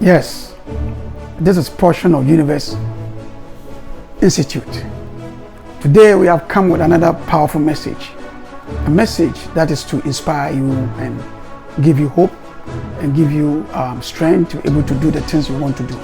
Yes, this is portion of Universe Institute. Today we have come with another powerful message. A message that is to inspire you and give you hope and give you strength to be able to do the things you want to do.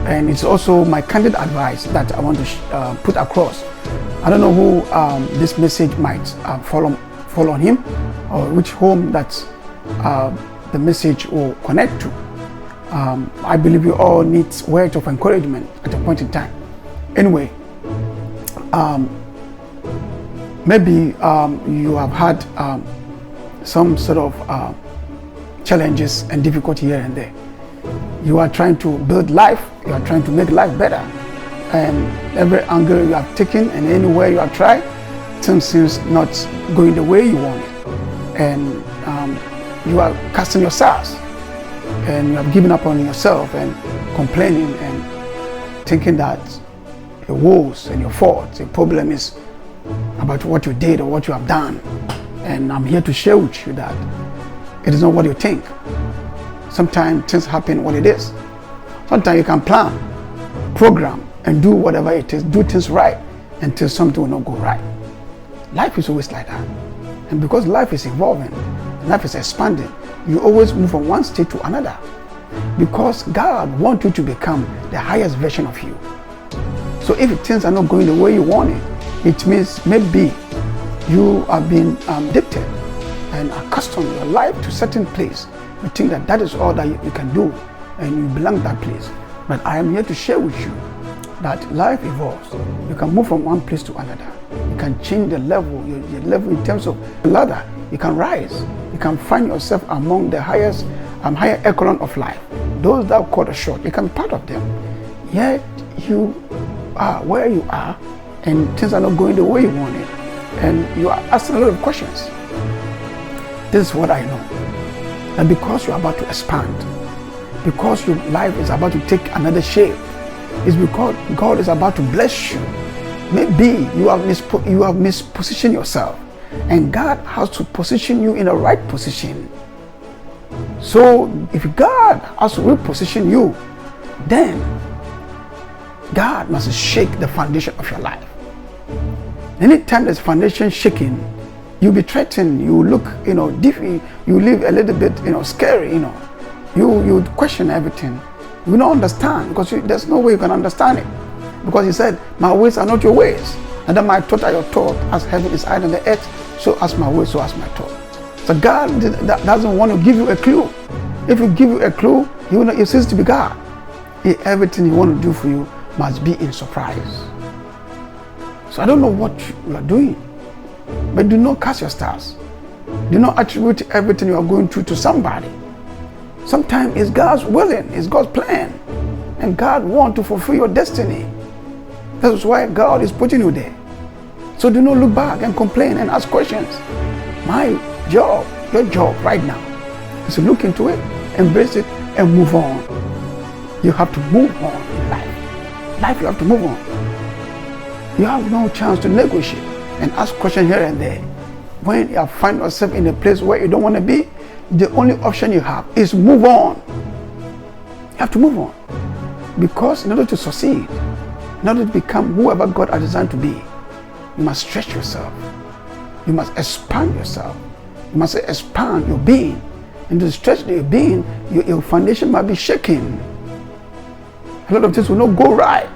And it's also my candid advice that I want to put across. I don't know who this message might fall on him, or which home that the message will connect to. I believe you all need words of encouragement at a point in time. Anyway, maybe you have had some sort of challenges and difficulty here and there. You are trying to build life, you are trying to make life better, and every angle you have taken and anywhere you have tried, things seems not going the way you want it, and you are casting yourselves, and you have given up on yourself and complaining and thinking that your woes and your faults, your problem is about what you did or what you have done. And I'm here to share with you that it is not what you think. Sometimes things happen what it is. Sometimes you can plan, program, and do whatever it is, do things right until something will not go right. Life is always like that. And because life is evolving, life is expanding, you always move from one state to another. Because God wants you to become the highest version of you. So if things are not going the way you want it, it means maybe you have been addicted and accustomed your life to a certain place. You think that that is all that you can do and you belong that place. But I am here to share with you that life evolves. You can move from one place to another. You can change the level, your level in terms of the ladder. You can rise. You can find yourself among the highest, higher echelon of life. Those that cut short, you can be part of them. Yet you are where you are and things are not going the way you want it. And you are asking a lot of questions. This is what I know. And because you're about to expand, because your life is about to take another shape, it's because God is about to bless you. Maybe you have mispositioned yourself, and God has to position you in the right position. So if God has to reposition you, then God must shake the foundation of your life. Anytime there's foundation shaking, you'll be threatened, you look, different, you live a little bit, scary, you question everything. You don't understand because there's no way you can understand it. Because he said, my ways are not your ways. And then my thoughts are your thoughts. As heaven is higher than the earth, so as my ways, so as my thoughts. So God doesn't want to give you a clue. If you give you a clue, he ceases to be God. Everything he wants to do for you must be in surprise. So I don't know what you are doing. But do not cast your stars. Do not attribute everything you are going through to somebody. Sometimes it's God's willing, it's God's plan. And God wants to fulfill your destiny. That's why God is putting you there. So do not look back and complain and ask questions. My job, your job right now, is to look into it, embrace it, and move on. You have to move on in life. Life, you have to move on. You have no chance to negotiate and ask questions here and there. When you find yourself in a place where you don't want to be, the only option you have is move on. You have to move on. Because in order to succeed, in order to become whoever God has designed to be, you must stretch yourself. You must expand yourself. You must expand your being. And to stretch your being, your foundation might be shaking. A lot of things will not go right.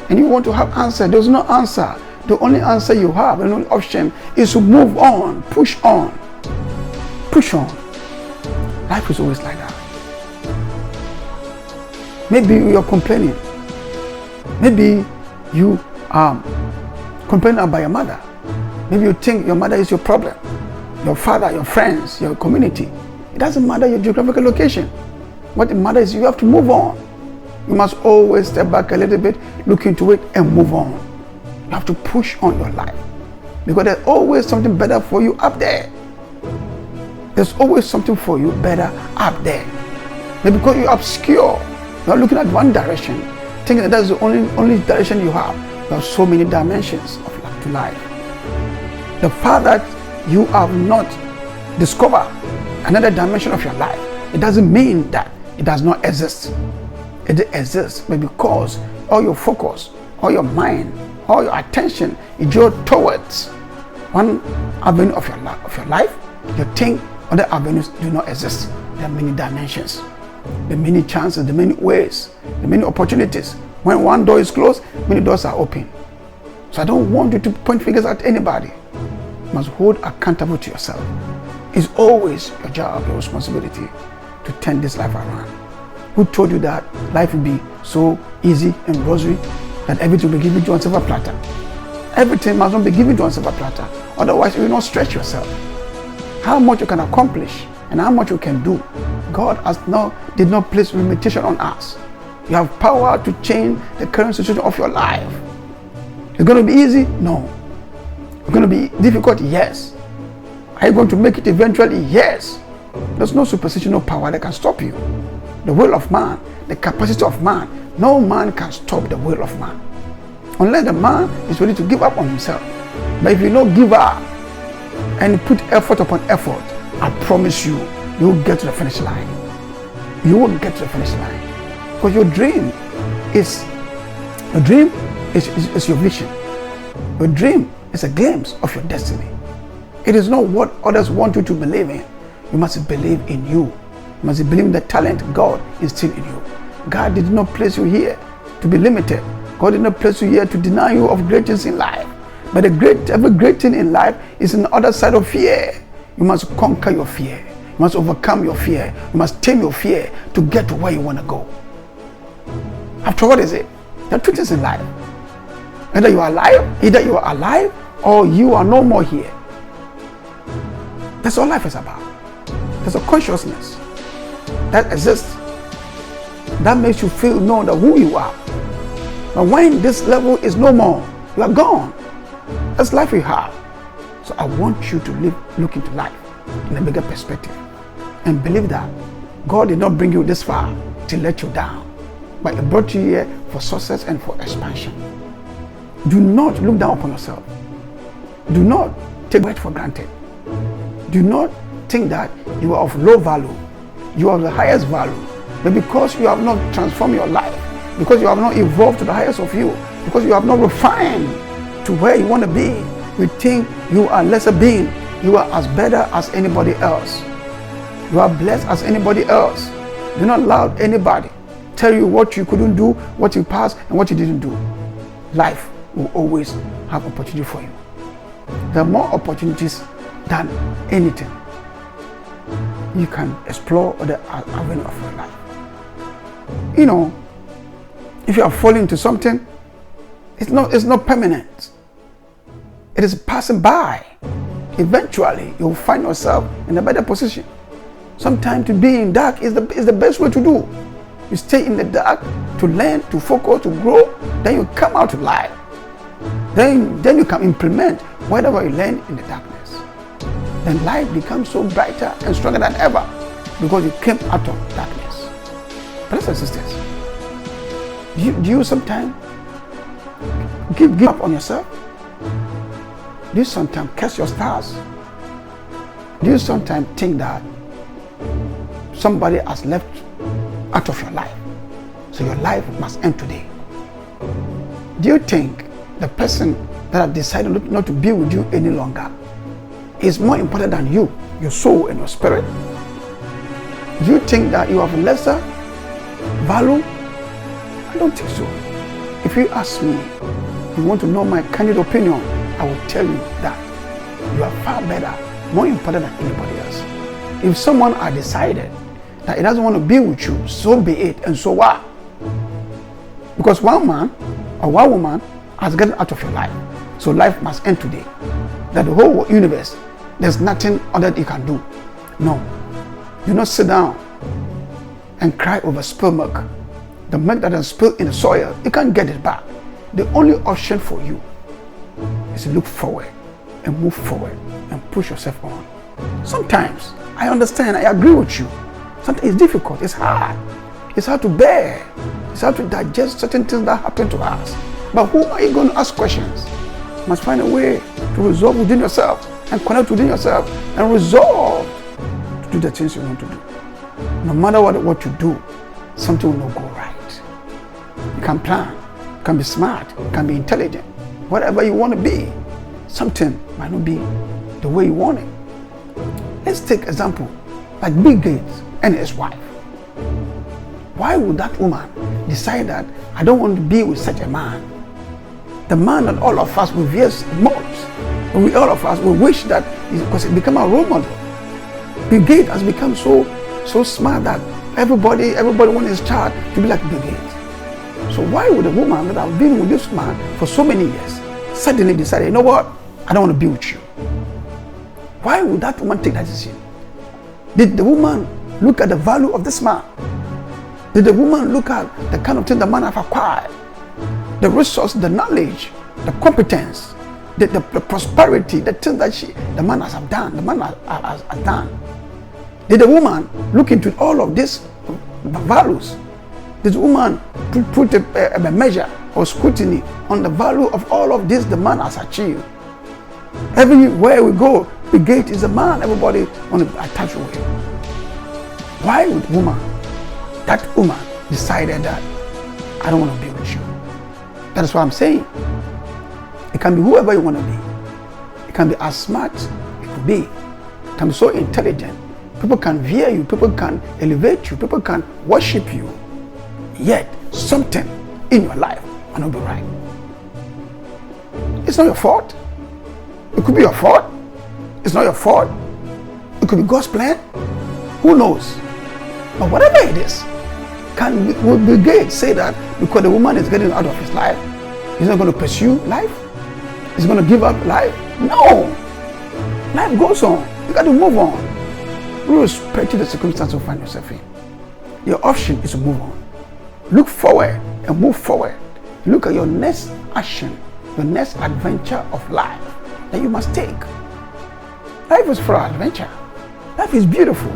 And you want to have answer. There's no answer. The only answer you have, the only option is to move on, push on. Push on. Life is always like that. Maybe you're complaining. Maybe you are complaining about your mother. Maybe you think your mother is your problem. Your father, your friends, your community. It doesn't matter your geographical location. What it matters is you have to move on. You must always step back a little bit, look into it, and move on. You have to push on your life. Because there's always something better for you up there. There's always something for you better up there. Maybe because you're obscure, you're looking at one direction, thinking that that's the only direction you have. You have so many dimensions of life. The fact that you have not discovered another dimension of your life, it doesn't mean that it does not exist. It exists, but because all your focus, all your mind, all your attention is drawn towards one avenue of your life, you think other avenues do not exist. There are many dimensions, there are many chances, there are many ways, there are many opportunities. When one door is closed, many doors are open. So I don't want you to point fingers at anybody. You must hold accountable to yourself. It's always your job, your responsibility to turn this life around. Who told you that life will be so easy and rosy, that everything will be given to you on silver platter? Everything must not be given to you on silver platter. Otherwise, you will not stretch yourself. How much you can accomplish and how much you can do, God did not place limitation on us. You have power to change the current situation of your life. It's going to be easy? No. It's going to be difficult? Yes. Are you going to make it eventually? Yes. There's no superstitional power that can stop you. The will of man, the capacity of man, no man can stop the will of man. Unless the man is ready to give up on himself. But if you don't give up and put effort upon effort, I promise you, you will get to the finish line. You will get to the finish line. Because your dream is your vision. Your dream is a glimpse of your destiny. It is not what others want you to believe in. You must believe in you. You must believe in the talent God instilled in you. God did not place you here to be limited. God did not place you here to deny you of great things in life. But every great thing in life is on the other side of fear. You must conquer your fear. You must overcome your fear. You must tame your fear to get to where you want to go. After all, what is it? There are two things in life. Either you are alive or you are no more here. That's all life is about. There's a consciousness that exists that makes you feel know that who you are. But when this level is no more, you are gone. That's life you have. So I want you to look into life in a bigger perspective and believe that God did not bring you this far to let you down, but He brought you here for success and for expansion. Do not look down upon yourself. Do not take it for granted. Do not think that you are of low value. You are of the highest value. But because you have not transformed your life, because you have not evolved to the highest of you, because you have not refined to where you want to be, you think you are lesser being. You are as better as anybody else. You are blessed as anybody else. Do not allow anybody tell you what you couldn't do, what you passed, and what you didn't do. Life will always have opportunity for you. There are more opportunities than anything you can explore the avenue of your life. You know, if you are falling into something, it's not permanent. It is passing by. Eventually, you will find yourself in a better position. Sometimes to be in dark is the best way to do. You stay in the dark to learn, to focus, to grow. Then you come out to light. Then you can implement whatever you learn in the darkness. Then life becomes so brighter and stronger than ever because you came out of darkness. Brothers and sisters, do you sometimes give up on yourself? Do you sometimes curse your stars? Do you sometimes think that somebody has left out of your life, so your life must end today? Do you think the person that has decided not to be with you any longer is more important than you, your soul and your spirit? Do you think that you have lesser value? I don't think so. If you ask me, you want to know my candid opinion, I will tell you that you are far better, more important than anybody else. If someone has decided that he doesn't want to be with you, so be it, and so what? Because one man or one woman has gotten out of your life, so life must end today. That the whole universe, there's nothing other that you can do. No. Do not sit down and cry over spilled milk. The milk that is spilled in the soil, you can't get it back. The only option for you is to look forward and move forward and push yourself on. Sometimes I understand, I agree with you. Sometimes it's difficult, it's hard. It's hard to bear. It's hard to digest certain things that happen to us. But who are you going to ask questions? You must find a way to resolve within yourself and connect within yourself and resolve to do the things you want to do. No matter what you do, something will not go right. You can plan, you can be smart, you can be intelligent, whatever you want to be, something might not be the way you want it. Let's take example like Bill Gates and his wife. Why would that woman decide that I don't want to be with such a man? The man that all of us will veers most. All of us will wish that because it become a role model. Bill Gates has become so smart that everybody wants his child to be like Bill Gates. So why would a woman that have been with this man for so many years suddenly decide, you know what, I don't want to be with you? Why would that woman take that decision? Did the woman look at the value of this man? Did the woman look at the kind of thing the man have acquired? The resource, the knowledge, the competence, the prosperity, the things that the man has done, the man has done. Did the woman look into all of these values? Did the woman put a measure or scrutiny on the value of all of this the man has achieved? Everywhere we go, Bill Gates is a man everybody want to attach with. Why would that woman decided that I don't want to be with you? That is what I'm saying. It can be whoever you want to be. It can be as smart it could be. It can be so intelligent. People can veer you. People can elevate you. People can worship you. Yet something in your life will not be right. It's not your fault. It could be your fault. It's not your fault. It could be God's plan. Who knows? But whatever it is, would Bill Gates say that because the woman is getting out of his life, he's not going to pursue life? He's going to give up life? No. Life goes on. You got to move on. Irrespective of the circumstance you find yourself in. Your option is to move on. Look forward and move forward. Look at your next action, your next adventure of life that you must take. Life is for adventure. Life is beautiful.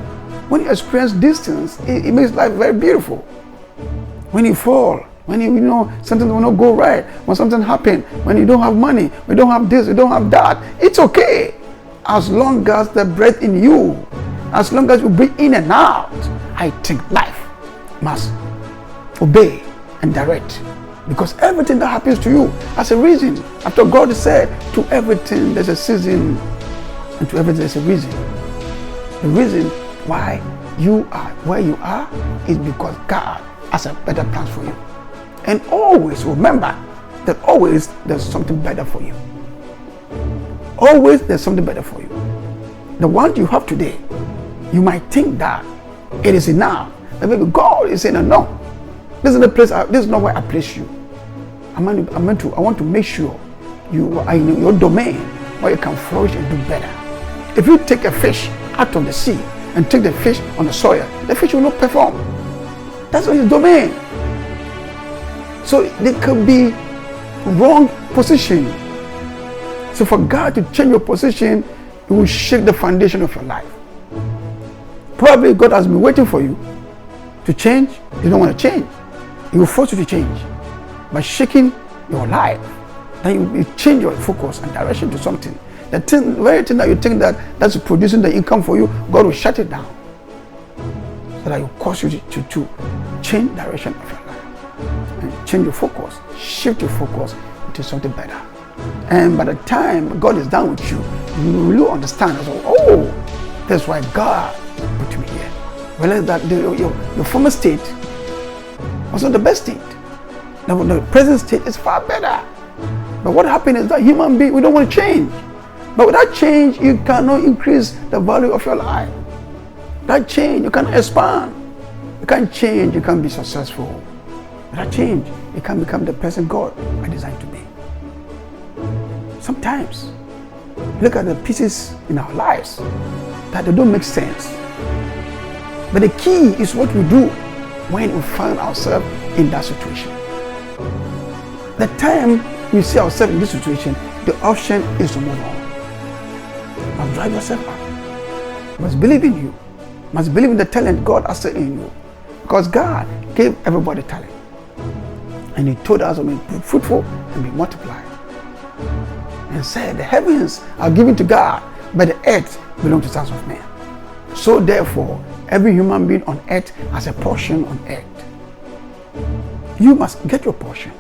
When you experience these things, it makes life very beautiful. When you fall, when you know something will not go right, when something happens, when you don't have money, we don't have this, we don't have that, it's okay. As long as the breath in you, as long as you breathe in and out, I think life must obey and direct. Because everything that happens to you has a reason. After God said, to everything there's a season, and to everything there's a reason. The reason why you are where you are is because God has a better plan for you. And always remember that always there's something better for you. Always there's something better for you. The one you have today, you might think that it is enough. But maybe God is saying, no, this is the place, this is not where I place you. I want to make sure you are in your domain where you can flourish and do better. If you take a fish out of the sea and take the fish on the soil, the fish will not perform. That's not his domain. So there could be wrong position. So for God to change your position, it will shake the foundation of your life. Probably God has been waiting for you to change. You don't want to change. He will force you to change. By shaking your life, then you change your focus and direction to something. The very thing that you think that's producing the income for you, God will shut it down. So that will cause you to change direction of your life. And change your focus, shift your focus into something better. And by the time God is done with you, you will really understand. So, oh, that's why God put me here. Realize that your former state was not the best state. Now, the present state is far better. But what happened is that human being, we don't want to change. But without change, you cannot increase the value of your life. Without change, you cannot expand. You can't change, you can't be successful. Without change, you can't become the person God has designed to be. Sometimes, look at the pieces in our lives that they don't make sense. But the key is what we do when we find ourselves in that situation. The time we see ourselves in this situation, the option is to move on. You must drive yourself up. You must believe in you. You must believe in the talent God has set in you. Because God gave everybody talent. And He told us to be fruitful and be multiplied. And said, the heavens are given to God, but the earth belongs to the sons of men. So therefore, Every human being on earth has a portion on earth. You must get your portion.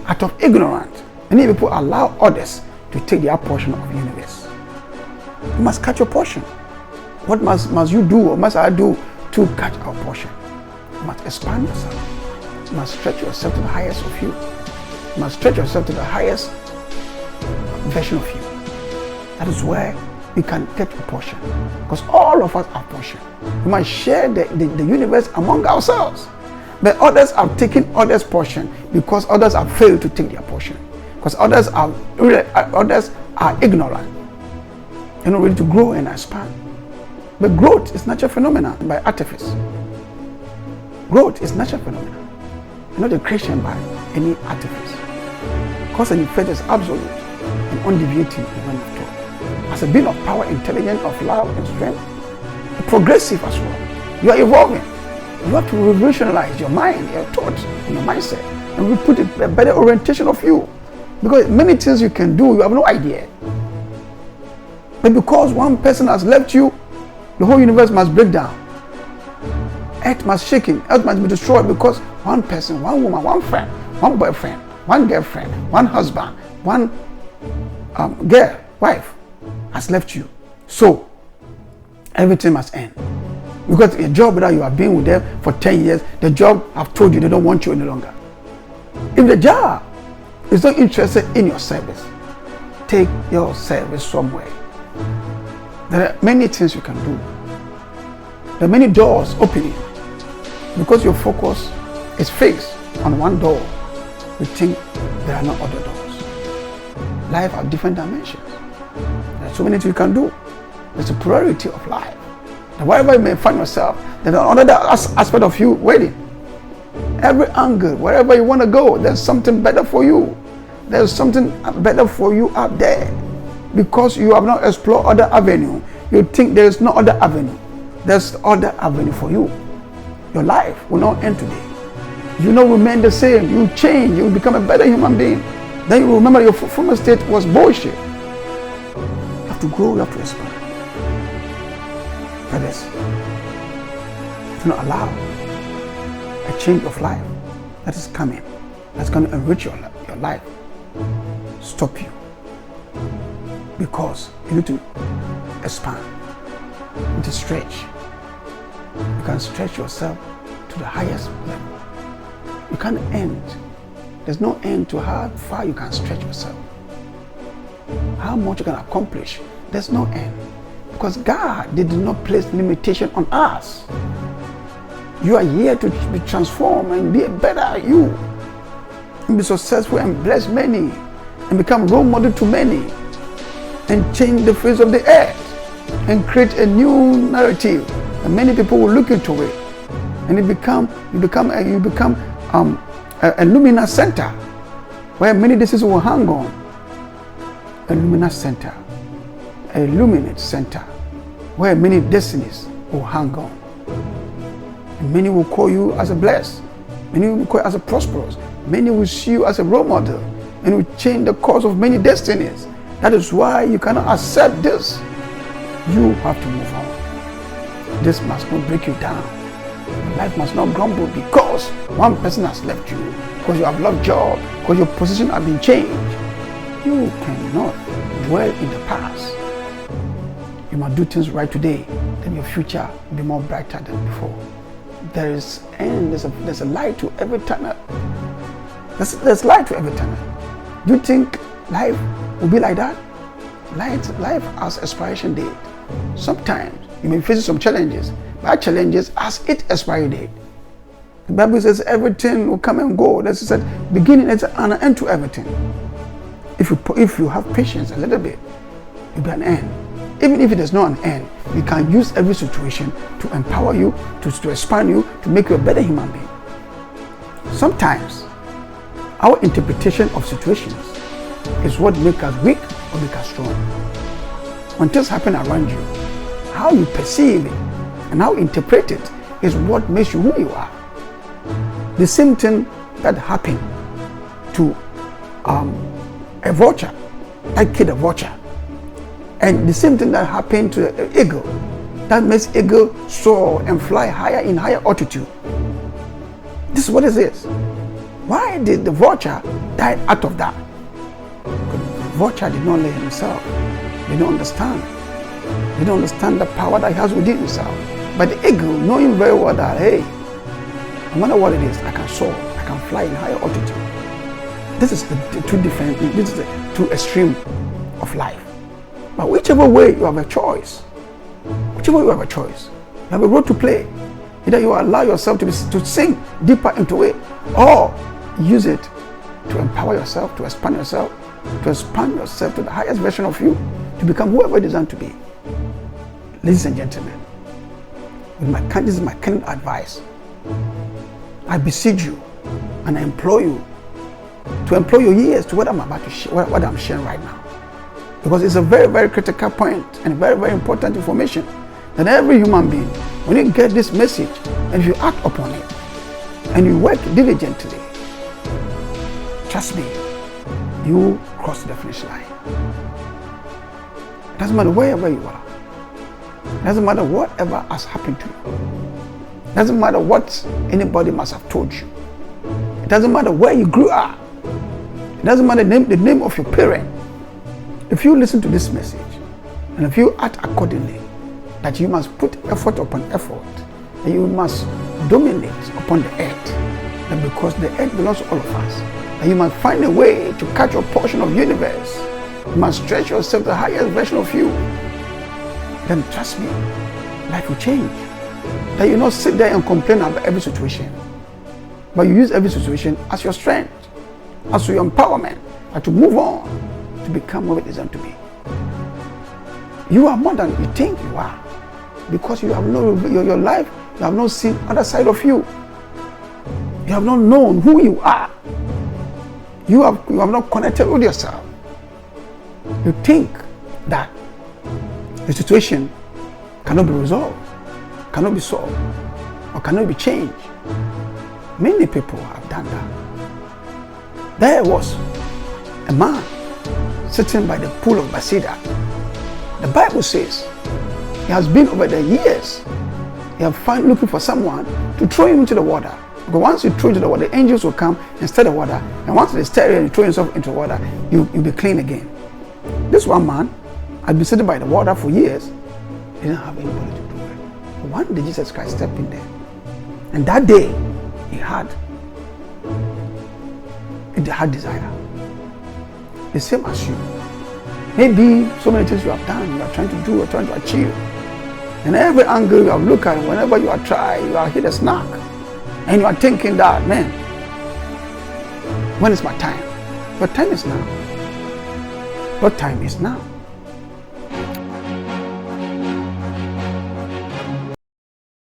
Out of ignorance, many people allow others to take their portion of the universe. You must catch your portion. What must you do, or must I do to catch our portion? You must expand yourself. You must stretch yourself to the highest of you. You must stretch yourself to the highest version of you. That is where you can get your portion. Because all of us have portion. We must share the universe among ourselves. But others have taken others' portion because others have failed to take their portion. Because others are ignorant. They're not ready to grow and expand. But growth is natural phenomena by artifice. Growth is natural phenomena, not a creation by any artifice. Cause and effect is absolute and undeviating event of thought. As a being of power, intelligence, of love and strength, progressive as well. You are evolving. You have to revolutionize your mind, your thoughts, and your mindset, and we put a better orientation of you. Because many things you can do, you have no idea. But because one person has left you, the whole universe must break down. Earth must shake, earth must be destroyed because one person, one woman, one friend, one boyfriend, one girlfriend, one husband, one girl, wife has left you. So everything must end. Because a job that you have been with them for 10 years, the job have told you they don't want you any longer. If the job is not interested in your service, take your service somewhere. There are many things you can do. There are many doors opening. Because your focus is fixed on one door, you think there are no other doors. Life has different dimensions. There are so many things you can do. There's a priority of life. And wherever you may find yourself, there's another aspect of you waiting. Every angle, wherever you want to go, there's something better for you. There's something better for you out there. Because you have not explored other avenue, you think there is no other avenue. There's other avenue for you. Your life will not end today. You will not remain the same. You change. You will become a better human being. Then you will remember your former state was bullshit. You have to grow. You have to expand. Brothers, do not allow a change of life that is coming, that's going to enrich your life, stop you. Because you need to expand, you need to stretch. You can stretch yourself to the highest level. You can't end. There's no end to how far you can stretch yourself. How much you can accomplish, there's no end. Because God did not place limitation on us. You are here to be transformed and be a better you. And be successful and bless many. And become role model to many. And change the face of the earth. And create a new narrative. And many people will look into it. And you become a luminous center. Where many diseases will hang on. A luminous center. A illuminate center where many destinies will hang on. And many will call you as a blessed. Many will call you as a prosperous. Many will see you as a role model and will change the course of many destinies. That is why you cannot accept this. You have to move on. This must not break you down. Your life must not grumble because one person has left you, because you have lost job, because your position has been changed. You cannot dwell in the past. You must do things right today, then your future will be more brighter than before. There's a light to every tunnel. There's light to every tunnel. Do you think life will be like that? Life has expiration date. Sometimes you may face some challenges, but challenges has its expiry date. The Bible says everything will come and go. That's said beginning and an end to everything. If you have patience a little bit, it will be an end. Even if it is not an end, you can use every situation to empower you, to expand you, to make you a better human being. Sometimes, our interpretation of situations is what makes us weak or make us strong. When things happen around you, how you perceive it and how you interpret it is what makes you who you are. The same thing that happened to a vulture, that killed a vulture. And the same thing that happened to the eagle that makes eagle soar and fly higher in higher altitude. This is what it is. Why did the vulture die out of that? Because the vulture did not lay himself. They don't understand. They don't understand the power that he has within himself. But the eagle, knowing very well that, hey, no matter what it is, I can soar, I can fly in higher altitude. This is the two different, this is the two extreme of life. But whichever way you have a choice, whichever way you have a choice, you have a role to play. Either you allow yourself to sink deeper into it, or use it to empower yourself, to expand yourself to the highest version of you, to become whoever you design to be. Ladies and gentlemen, this is my kind advice. I beseech you and I implore you to employ your ears to what I'm about to share, what I'm sharing right now. Because it's a very, very critical point and very, very important information that every human being, when you get this message and if you act upon it and you work diligently, trust me, you cross the finish line. It doesn't matter wherever you are. It doesn't matter whatever has happened to you. It doesn't matter what anybody must have told you. It doesn't matter where you grew up. It doesn't matter the name of your parent. If you listen to this message and if you act accordingly, that you must put effort upon effort, that you must dominate upon the earth, and because the earth belongs to all of us, that you must find a way to catch your portion of the universe, you must stretch yourself to the highest version of you, then trust me, life will change. That you not sit there and complain about every situation, but you use every situation as your strength, as your empowerment, and to move on, to become what it is designed to be. You are more than you think you are, because you have no your life, you have not seen other side of you. You have not known who you are. You have not connected with yourself. You think that the situation cannot be resolved, cannot be solved, or cannot be changed. Many people have done that. There was a man sitting by the pool of Bethesda. The Bible says he has been over the years. He has found looking for someone to throw him into the water. But once you throw into the water, the angels will come and stir the water. And once they stir it and you throw yourself into the water, you'll be clean again. This one man had been sitting by the water for years. He didn't have anybody to do it. But one day Jesus Christ stepped in there. And that day, he had desire. The same as you. Maybe so many things you have done, you are trying to do, you are trying to achieve. And every angle you have looked at, whenever you are trying, you are hit a snag. And you are thinking that, man, when is my time? Your time is now. Your time is now.